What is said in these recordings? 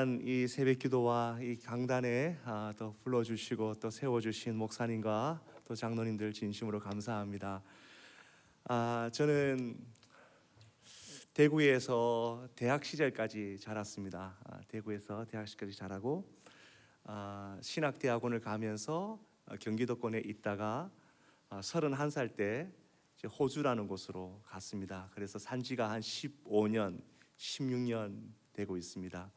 귀한 이 새벽 기도와 이 강단에 또 불러주시고 또 세워주신 목사님과 또 장로님들 진심으로 감사합니다. 저는 대구에서 대학 시절까지 자랐습니다. 대구에서 대학 시절까지 자라고 신학대학원을 가면서 경기도권에 있다가 31살 때 이제 호주라는 곳으로 갔습니다. 그래서 산 지가 한 15년, 16년 되고 있습니다.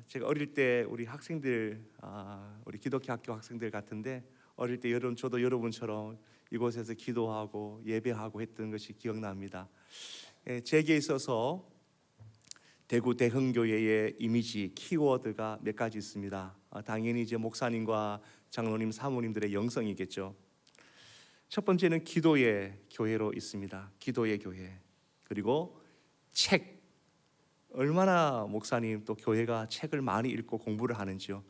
제가 어릴 때 우리 학생들, 우리 기독교 학교 학생들 같은데 어릴 때 저도 여러분처럼 이곳에서 기도하고 예배하고 했던 것이 기억납니다. 제게 있어서 대구 대흥교회의 이미지 키워드가 몇 가지 있습니다. 당연히 이제 목사님과 장로님, 사모님들의 영성이겠죠. 첫 번째는 기도의 교회로 있습니다. 기도의 교회. 그리고 책. 얼마나 목사님 또 교회가 책을 많이 읽고 공부를 하는지요.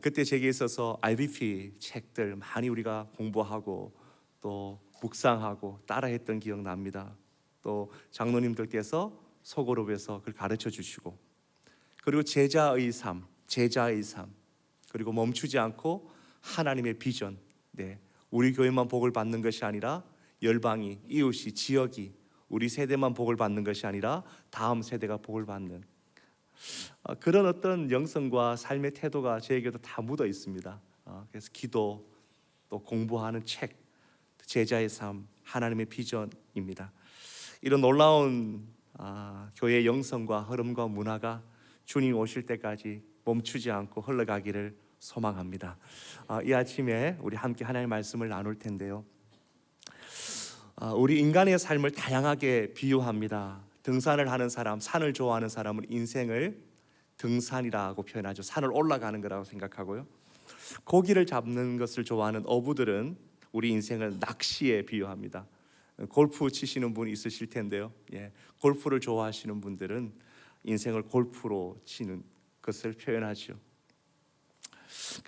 그때 제게 있어서 IBP 책들 많이 우리가 공부하고 또 묵상하고 따라했던 기억 납니다. 또 장로님들께서 소그룹에서 그걸 가르쳐 주시고, 그리고 제자의 삶, 그리고 멈추지 않고 하나님의 비전. 우리 교회만 복을 받는 것이 아니라 열방이, 이웃이, 지역이, 우리 세대만 복을 받는 것이 아니라 다음 세대가 복을 받는 그런 어떤 영성과 삶의 태도가 저에게도 다 묻어 있습니다. 그래서 기도, 또 공부하는 책, 제자의 삶, 하나님의 비전입니다. 이런 놀라운 교회의 영성과 흐름과 문화가 주님 오실 때까지 멈추지 않고 흘러가기를 소망합니다. 이 아침에 우리 함께 하나님의 말씀을 나눌 텐데요, 우리 인간의 삶을 다양하게 비유합니다. 등산을 하는 사람, 산을 좋아하는 사람은 인생을 등산이라고 표현하죠. 산을 올라가는 거라고 생각하고요. 고기를 잡는 것을 좋아하는 어부들은 우리 인생을 낚시에 비유합니다. 골프 치시는 분이 있으실 텐데요, 골프를 좋아하시는 분들은 인생을 골프로 치는 것을 표현하죠.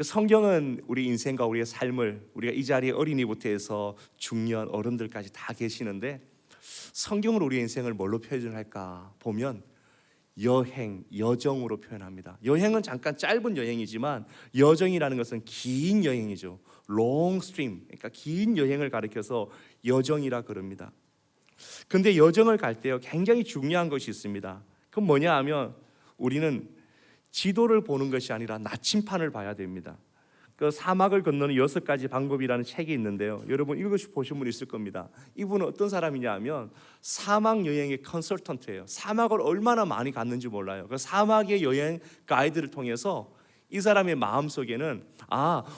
성경은 우리 인생과 우리의 삶을, 우리가 이 자리에 어린이부터 해서 중년, 어른들까지 다 계시는데, 성경은 우리 인생을 뭘로 표현할까 보면 여행, 여정으로 표현합니다. 여행은 잠깐 짧은 여행이지만 여정이라는 것은 긴 여행이죠. long stream, 그러니까 긴 여행을 가리켜서 여정이라 그럽니다. 근데 여정을 갈 때요, 굉장히 중요한 것이 있습니다. 그건 뭐냐 하면 우리는 지도를 보는 것이 아니라 나침판을 봐야 됩니다. 그 사막을 건너는 6가지 방법이라는 책이 있는데요, 여러분 읽어보신 분 있을 겁니다. 이분은 어떤 사람이냐 하면 사막 여행의 컨설턴트예요. 사막을 얼마나 많이 갔는지 몰라요. 그 사막의 여행 가이드를 통해서 이 사람의 마음속에는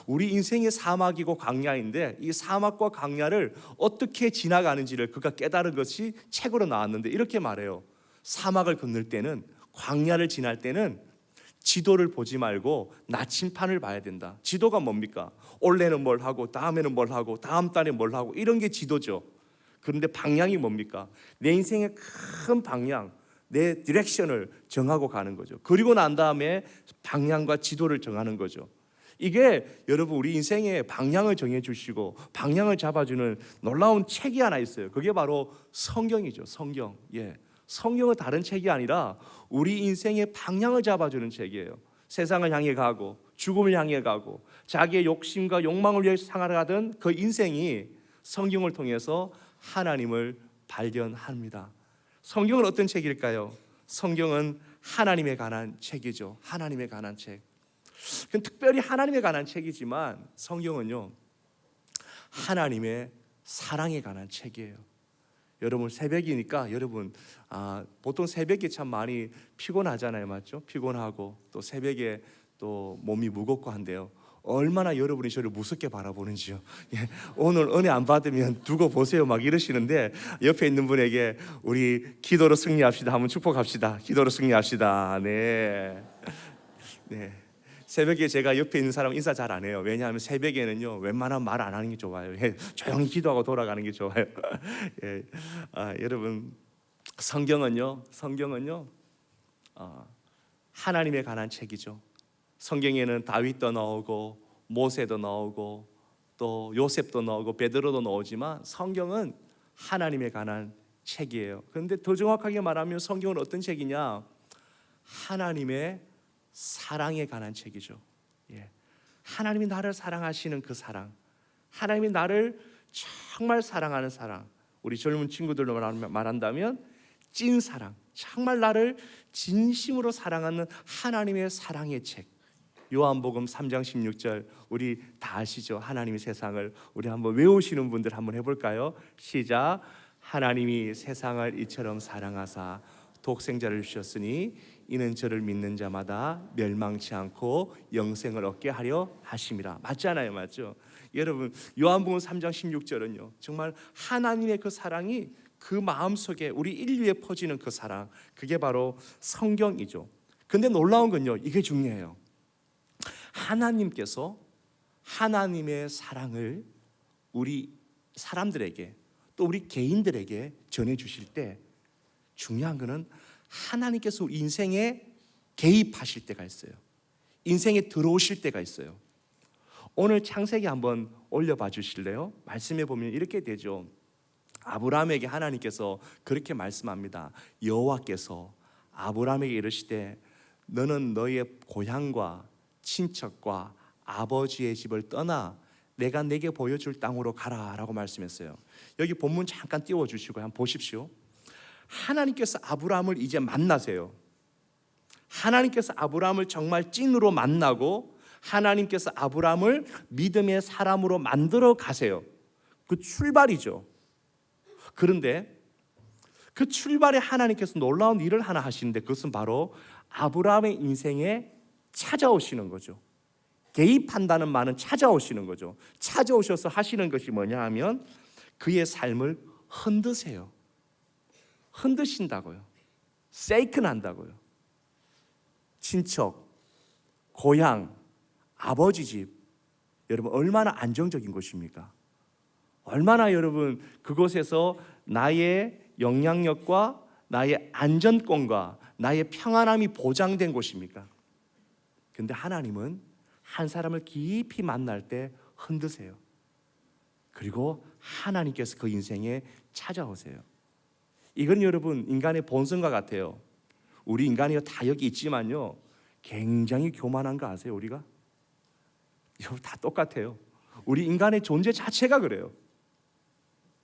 우리 인생의 사막이고 광야인데 이 사막과 광야를 어떻게 지나가는지를 그가 깨달은 것이 책으로 나왔는데, 이렇게 말해요. 사막을 건널 때는, 광야를 지날 때는 지도를 보지 말고 나침판을 봐야 된다. 지도가 뭡니까? 올해는 뭘 하고 다음에는 뭘 하고 다음 달에 뭘 하고, 이런 게 지도죠. 그런데 방향이 뭡니까? 내 인생의 큰 방향, 내 디렉션을 정하고 가는 거죠. 그리고 난 다음에 방향과 지도를 정하는 거죠. 이게 여러분 우리 인생의 방향을 정해 주시고 방향을 잡아주는 놀라운 책이 하나 있어요. 그게 바로 성경이죠. 성경. 성경은 다른 책이 아니라 우리 인생의 방향을 잡아주는 책이에요. 세상을 향해 가고 죽음을 향해 가고 자기의 욕심과 욕망을 위해 살아가던 그 인생이 성경을 통해서 하나님을 발견합니다. 성경은 어떤 책일까요? 성경은 하나님에 관한 책이죠. 하나님에 관한 책. 특별히 하나님에 관한 책이지만 성경은요, 하나님의 사랑에 관한 책이에요. 여러분 새벽이니까 여러분 보통 새벽에 참 많이 피곤하잖아요, 맞죠? 피곤하고 또 새벽에 또 몸이 무겁고 한데요, 얼마나 여러분이 저를 무섭게 바라보는지요. 오늘 은혜 안 받으면 두고 보세요 막 이러시는데, 옆에 있는 분에게 우리 기도로 승리합시다 한번 축복합시다. 기도로 승리합시다. 네. 새벽에 제가 옆에 있는 사람 인사 잘 안 해요. 왜냐하면 새벽에는요, 웬만하면 말 안 하는 게 좋아요. 조용히 기도하고 돌아가는 게 좋아요. 여러분 성경은요 하나님에 관한 책이죠. 성경에는 다윗도 나오고 모세도 나오고 또 요셉도 나오고 베드로도 나오지만 성경은 하나님에 관한 책이에요. 그런데 더 정확하게 말하면 성경은 어떤 책이냐? 하나님의 사랑에 관한 책이죠. 예. 하나님이 나를 사랑하시는 그 사랑, 하나님이 나를 정말 사랑하는 사랑, 우리 젊은 친구들로 말한다면 찐 사랑, 정말 나를 진심으로 사랑하는 하나님의 사랑의 책. 요한복음 3장 16절 우리 다 아시죠? 하나님이 세상을, 우리 한번 외우시는 분들 한번 해볼까요? 시작. 하나님이 세상을 이처럼 사랑하사 독생자를 주셨으니 이는 저를 믿는 자마다 멸망치 않고 영생을 얻게 하려 하심이라. 맞잖아요, 맞죠? 여러분, 요한복음 3장 16절은요 정말 하나님의 그 사랑이 그 마음속에 우리 인류에 퍼지는 그 사랑, 그게 바로 성경이죠. 근데 놀라운 건요, 이게 중요해요. 하나님께서 하나님의 사랑을 우리 사람들에게, 또 우리 개인들에게 전해주실 때 중요한 것은 하나님께서 우리 인생에 개입하실 때가 있어요. 인생에 들어오실 때가 있어요. 오늘 창세기 한번 올려봐 주실래요? 말씀해 보면 이렇게 되죠. 아브라함에게 하나님께서 그렇게 말씀합니다. 여호와께서 아브라함에게 이르시되 너는 너의 고향과 친척과 아버지의 집을 떠나 내가 내게 보여줄 땅으로 가라 라고 말씀했어요. 여기 본문 잠깐 띄워주시고 한번 보십시오. 하나님께서 아브라함을 이제 만나세요. 하나님께서 아브라함을 정말 찐으로 만나고 하나님께서 아브라함을 믿음의 사람으로 만들어 가세요. 그 출발이죠. 그런데 그 출발에 하나님께서 놀라운 일을 하나 하시는데 그것은 바로 아브라함의 인생에 찾아오시는 거죠. 개입한다는 말은 찾아오시는 거죠. 찾아오셔서 하시는 것이 뭐냐 하면 그의 삶을 흔드세요. 흔드신다고요. 세이큰한다고요. 친척, 고향, 아버지 집, 여러분 얼마나 안정적인 곳입니까? 얼마나 여러분 그곳에서 나의 영향력과 나의 안전권과 나의 평안함이 보장된 곳입니까? 근데 하나님은 한 사람을 깊이 만날 때 흔드세요. 그리고 하나님께서 그 인생에 찾아오세요. 이건 여러분 인간의 본성과 같아요. 우리 인간이 다 여기 있지만요 굉장히 교만한 거 아세요? 우리가 다 똑같아요. 우리 인간의 존재 자체가 그래요.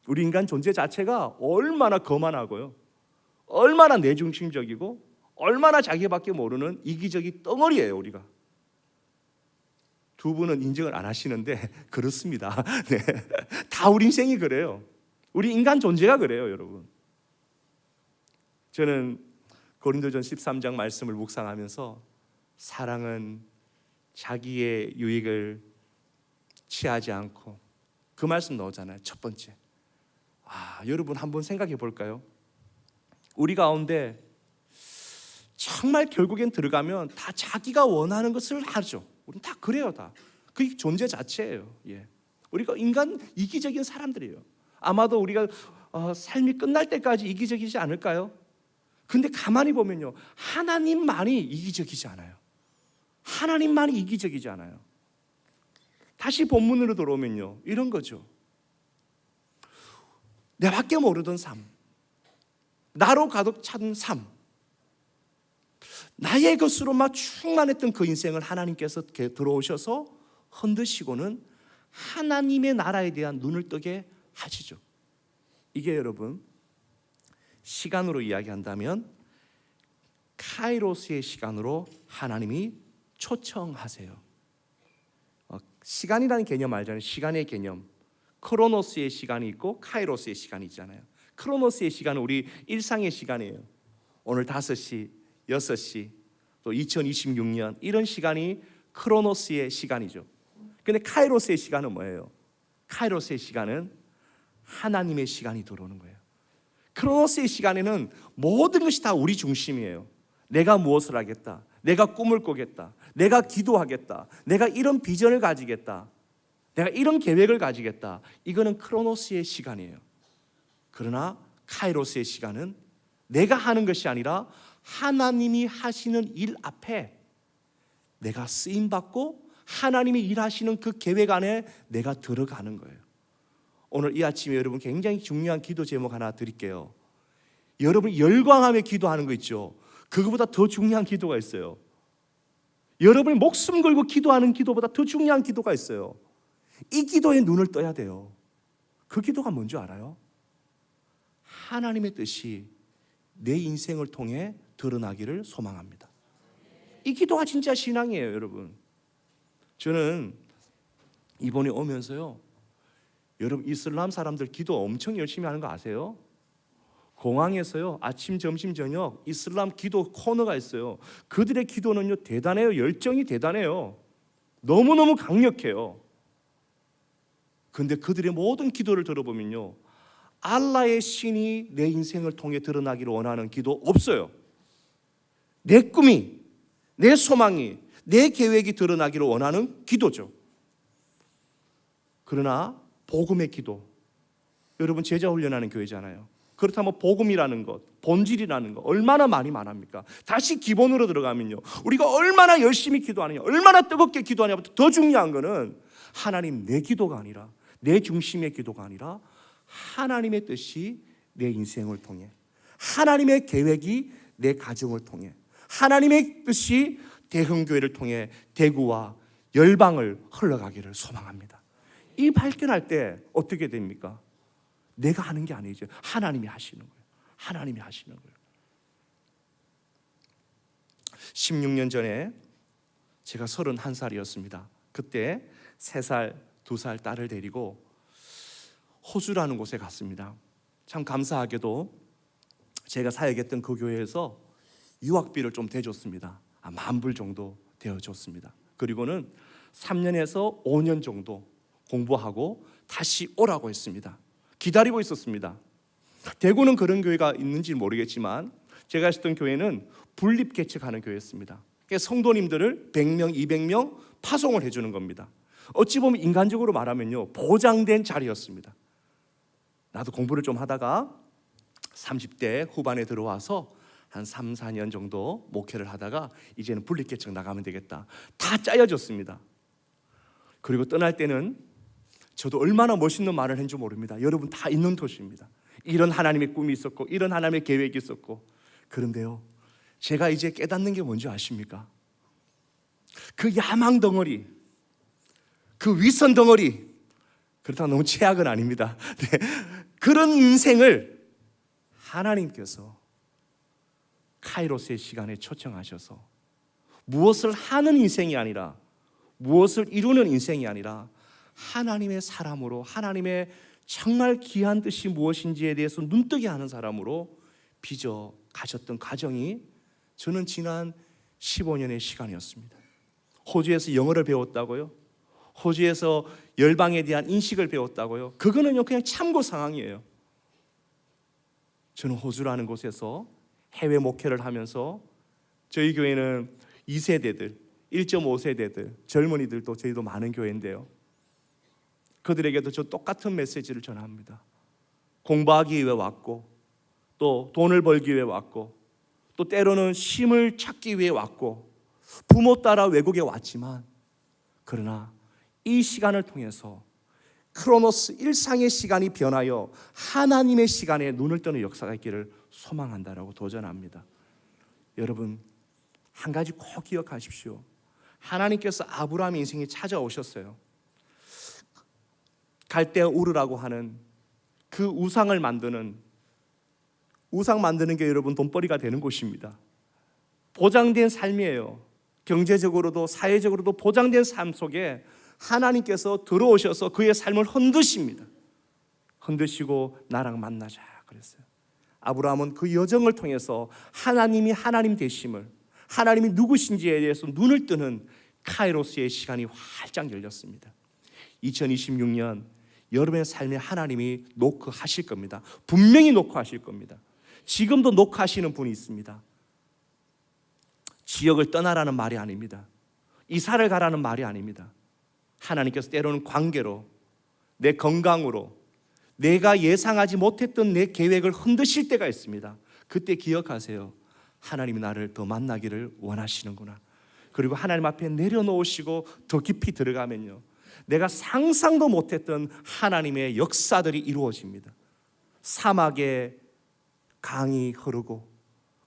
우리 인간 존재 자체가 얼마나 거만하고요, 얼마나 내중심적이고 얼마나 자기밖에 모르는 이기적인 덩어리예요. 우리가. 두 분은 인정을 안 하시는데 그렇습니다. 네. 다 우리 인생이 그래요. 우리 인간 존재가 그래요, 여러분. 저는 고린도전 13장 말씀을 묵상하면서 사랑은 자기의 유익을 취하지 않고, 그 말씀 나오잖아요. 첫 번째. 여러분 한번 생각해 볼까요? 우리 가운데 정말 결국엔 들어가면 다 자기가 원하는 것을 하죠. 우리는 다 그래요. 다 그게 존재 자체예요. 예. 우리가 인간 이기적인 사람들이에요. 아마도 우리가 삶이 끝날 때까지 이기적이지 않을까요? 근데 가만히 보면요 하나님만이 이기적이지 않아요. 하나님만이 이기적이지 않아요. 다시 본문으로 돌아오면요 이런 거죠. 내밖에 모르던 삶, 나로 가득 찬 삶, 나의 것으로만 충만했던 그 인생을 하나님께서 들어오셔서 흔드시고는 하나님의 나라에 대한 눈을 뜨게 하시죠. 이게 여러분 시간으로 이야기한다면 카이로스의 시간으로 하나님이 초청하세요. 시간이라는 개념 알잖아요. 시간의 개념. 크로노스의 시간이 있고 카이로스의 시간이 있잖아요. 크로노스의 시간은 우리 일상의 시간이에요. 오늘 5시, 6시, 또 2026년 이런 시간이 크로노스의 시간이죠. 근데 카이로스의 시간은 뭐예요? 카이로스의 시간은 하나님의 시간이 들어오는 거예요. 크로노스의 시간에는 모든 것이 다 우리 중심이에요. 내가 무엇을 하겠다, 내가 꿈을 꾸겠다, 내가 기도하겠다, 내가 이런 비전을 가지겠다, 내가 이런 계획을 가지겠다. 이거는 크로노스의 시간이에요. 그러나 카이로스의 시간은 내가 하는 것이 아니라 하나님이 하시는 일 앞에 내가 쓰임받고 하나님이 일하시는 그 계획 안에 내가 들어가는 거예요. 오늘 이 아침에 여러분 굉장히 중요한 기도 제목 하나 드릴게요. 여러분 열광하며 기도하는 거 있죠. 그거보다 더 중요한 기도가 있어요. 여러분이 목숨 걸고 기도하는 기도보다 더 중요한 기도가 있어요. 이 기도에 눈을 떠야 돼요. 그 기도가 뭔지 알아요? 하나님의 뜻이 내 인생을 통해 드러나기를 소망합니다. 이 기도가 진짜 신앙이에요, 여러분. 저는 이번에 오면서요, 여러분 이슬람 사람들 기도 엄청 열심히 하는 거 아세요? 공항에서요, 아침, 점심, 저녁 이슬람 기도 코너가 있어요. 그들의 기도는요 대단해요. 열정이 대단해요. 너무너무 강력해요. 그런데 그들의 모든 기도를 들어보면요, 알라의 신이 내 인생을 통해 드러나기를 원하는 기도 없어요. 내 꿈이, 내 소망이, 내 계획이 드러나기를 원하는 기도죠. 그러나 복음의 기도, 여러분 제자 훈련하는 교회잖아요. 그렇다면 복음이라는 것, 본질이라는 것 얼마나 많이 말합니까? 다시 기본으로 들어가면요, 우리가 얼마나 열심히 기도하느냐, 얼마나 뜨겁게 기도하냐부터 더 중요한 것은 하나님, 내 기도가 아니라, 내 중심의 기도가 아니라 하나님의 뜻이 내 인생을 통해, 하나님의 계획이 내 가정을 통해, 하나님의 뜻이 대흥교회를 통해 대구와 열방을 흘러가기를 소망합니다. 이 발견할 때 어떻게 됩니까? 내가 하는 게 아니죠. 하나님이 하시는 거예요. 하나님이 하시는 거예요. 16년 전에 제가 31살이었습니다. 그때 3살, 2살 딸을 데리고 호주라는 곳에 갔습니다. 참 감사하게도 제가 사역했던 그 교회에서 유학비를 좀 대줬습니다. 10,000불 정도 대어줬습니다. 그리고는 3년에서 5년 정도 공부하고 다시 오라고 했습니다. 기다리고 있었습니다. 대구는 그런 교회가 있는지 모르겠지만 제가 있었던 교회는 분립 개척하는 교회였습니다. 성도님들을 100명, 200명 파송을 해주는 겁니다. 어찌 보면 인간적으로 말하면요, 보장된 자리였습니다. 나도 공부를 좀 하다가 30대 후반에 들어와서 한 3, 4년 정도 목회를 하다가 이제는 분립개척 나가면 되겠다, 다 짜여졌습니다. 그리고 떠날 때는 저도 얼마나 멋있는 말을 했는지 모릅니다. 여러분 다 있는 도시입니다. 이런 하나님의 꿈이 있었고 이런 하나님의 계획이 있었고. 그런데요, 제가 이제 깨닫는 게 뭔지 아십니까? 그 야망 덩어리, 그 위선 덩어리, 그렇다고 너무 최악은 아닙니다. 네. 그런 인생을 하나님께서 카이로스의 시간에 초청하셔서 무엇을 하는 인생이 아니라, 무엇을 이루는 인생이 아니라 하나님의 사람으로, 하나님의 정말 귀한 뜻이 무엇인지에 대해서 눈뜨게 하는 사람으로 빚어 가셨던 과정이 저는 지난 15년의 시간이었습니다. 호주에서 영어를 배웠다고요? 호주에서 열방에 대한 인식을 배웠다고요? 그거는요 그냥 참고 상황이에요. 저는 호주라는 곳에서 해외 목회를 하면서 저희 교회는 2세대들, 1.5세대들, 젊은이들도 저희도 많은 교회인데요, 그들에게도 저 똑같은 메시지를 전합니다. 공부하기 위해 왔고, 또 돈을 벌기 위해 왔고, 또 때로는 쉼을 찾기 위해 왔고, 부모 따라 외국에 왔지만, 그러나 이 시간을 통해서 크로노스 일상의 시간이 변하여 하나님의 시간에 눈을 뜨는 역사가 있기를 소망한다라고 도전합니다. 여러분, 한 가지 꼭 기억하십시오. 하나님께서 아브라함의 인생에 찾아오셨어요. 갈대 우르라고 하는 그 우상을 만드는, 우상 만드는 게 여러분 돈벌이가 되는 곳입니다. 보장된 삶이에요. 경제적으로도 사회적으로도 보장된 삶 속에 하나님께서 들어오셔서 그의 삶을 흔드십니다. 흔드시고 나랑 만나자 그랬어요. 아브라함은 그 여정을 통해서 하나님이 하나님 되심을, 하나님이 누구신지에 대해서 눈을 뜨는 카이로스의 시간이 활짝 열렸습니다. 2026년 여러분의 삶에 하나님이 노크하실 겁니다. 분명히 노크하실 겁니다. 지금도 노크하시는 분이 있습니다. 지역을 떠나라는 말이 아닙니다. 이사를 가라는 말이 아닙니다. 하나님께서 때로는 관계로, 내 건강으로, 내가 예상하지 못했던 내 계획을 흔드실 때가 있습니다. 그때 기억하세요. 하나님이 나를 더 만나기를 원하시는구나. 그리고 하나님 앞에 내려놓으시고 더 깊이 들어가면요, 내가 상상도 못했던 하나님의 역사들이 이루어집니다. 사막에 강이 흐르고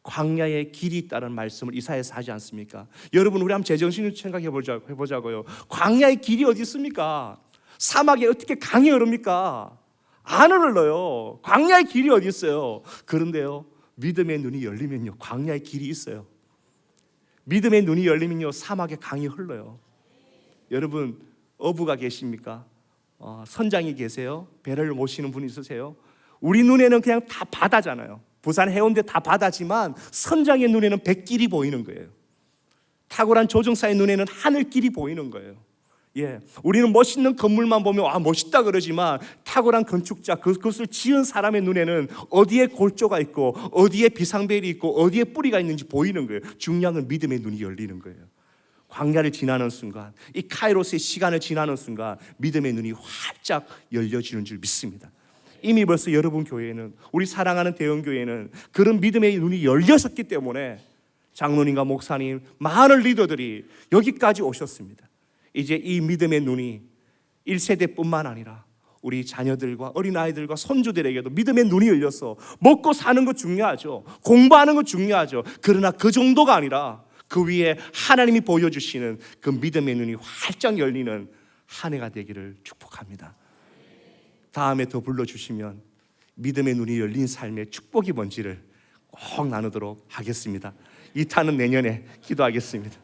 광야에 길이 있다는 말씀을 이사야에서 하지 않습니까? 여러분, 우리 한번 제정신을 생각해 보자고요. 광야에 길이 어디 있습니까? 사막에 어떻게 강이 흐릅니까? 안 흘러요. 광야의 길이 어디 있어요? 그런데요, 믿음의 눈이 열리면요, 광야의 길이 있어요. 믿음의 눈이 열리면요, 사막에 강이 흘러요. 여러분, 어부가 계십니까? 선장이 계세요? 배를 모시는 분이 있으세요? 우리 눈에는 그냥 다 바다잖아요. 부산 해운대 다 바다지만 선장의 눈에는 백길이 보이는 거예요. 탁월한 조종사의 눈에는 하늘길이 보이는 거예요. 우리는 멋있는 건물만 보면 멋있다 그러지만 탁월한 건축자, 그것을 지은 사람의 눈에는 어디에 골조가 있고 어디에 비상벨이 있고 어디에 뿌리가 있는지 보이는 거예요. 중요한 건 믿음의 눈이 열리는 거예요. 광야를 지나는 순간, 이 카이로스의 시간을 지나는 순간 믿음의 눈이 활짝 열려지는 줄 믿습니다. 이미 벌써 여러분 교회에는, 우리 사랑하는 대형교회는 그런 믿음의 눈이 열렸었기 때문에 장로님과 목사님, 많은 리더들이 여기까지 오셨습니다. 이제 이 믿음의 눈이 1세대뿐만 아니라 우리 자녀들과 어린아이들과 손주들에게도 믿음의 눈이 열려서 먹고 사는 거 중요하죠. 공부하는 거 중요하죠. 그러나 그 정도가 아니라 그 위에 하나님이 보여주시는 그 믿음의 눈이 활짝 열리는 한 해가 되기를 축복합니다. 다음에 더 불러주시면 믿음의 눈이 열린 삶의 축복이 뭔지를 꼭 나누도록 하겠습니다. 2탄은 내년에 기도하겠습니다.